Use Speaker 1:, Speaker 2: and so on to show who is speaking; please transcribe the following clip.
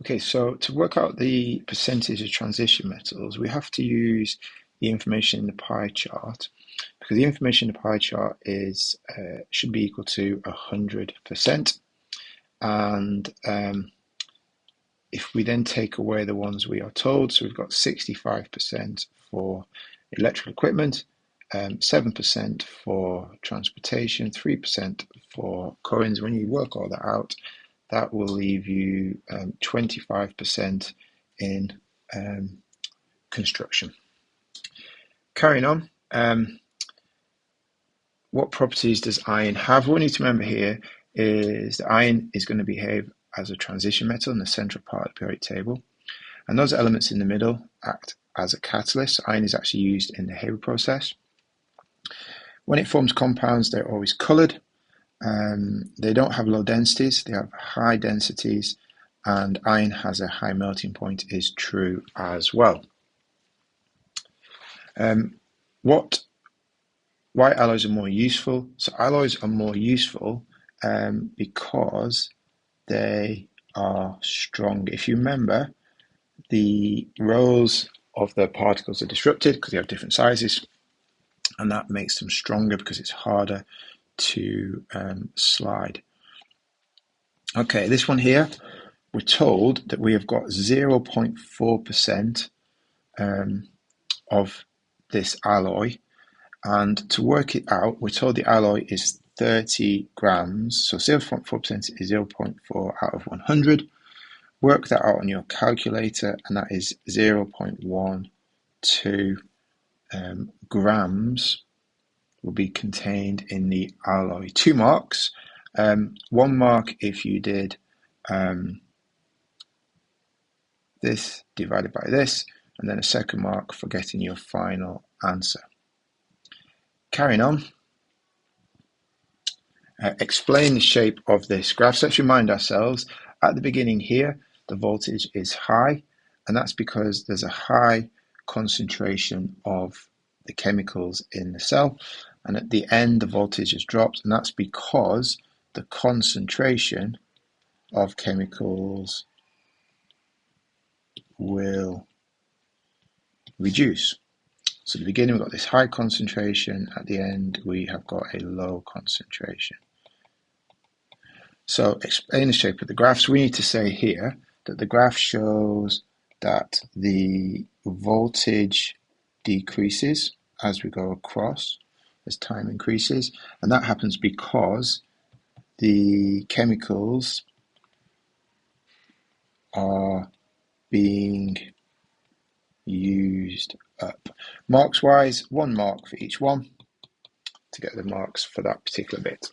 Speaker 1: Okay, so to work out the percentage of transition metals, we have to use the information in the pie chart because the information in the pie chart is should be equal to 100%. And if we then take away the ones we are told, so we've got 65% for electrical equipment, 7% for transportation, 3% for coins. When you work all that out, that will leave you 25% in construction. Carrying on, what properties does iron have? What we need to remember here is that iron is going to behave as a transition metal in the central part of the periodic table, and those elements in the middle act as a catalyst. Iron is actually used in the Haber process. When it forms compounds, they're always coloured. They don't have low densities, they have high densities, and iron has a high melting point is true as well. Why alloys are more useful? So alloys are more useful because they are strong. If you remember, the rows of the particles are disrupted because they have different sizes, and that makes them stronger because it's harder to slide. Okay, this one here, we're told that we have got 0.4% of this alloy, and to work it out, we're told the alloy is 30 grams, so 0.4% is 0.4 out of 100. Work that out on your calculator, and that is 0.12 grams will be contained in the alloy. 2 marks. 1 mark if you did this divided by this, and then a 2nd mark for getting your final answer. Carrying on. Explain the shape of this graph. So let's remind ourselves, at the beginning here, the voltage is high, and that's because there's a high concentration of the chemicals in the cell, and at the end the voltage has dropped, and that's because the concentration of chemicals will reduce. So at the beginning we've got this high concentration, at the end we have got a low concentration. So explain the shape of the graph. So we need to say here that the graph shows that the voltage decreases as we go across, as time increases, and that happens because the chemicals are being used up. Marks wise, 1 mark for each one to get the marks for that particular bit.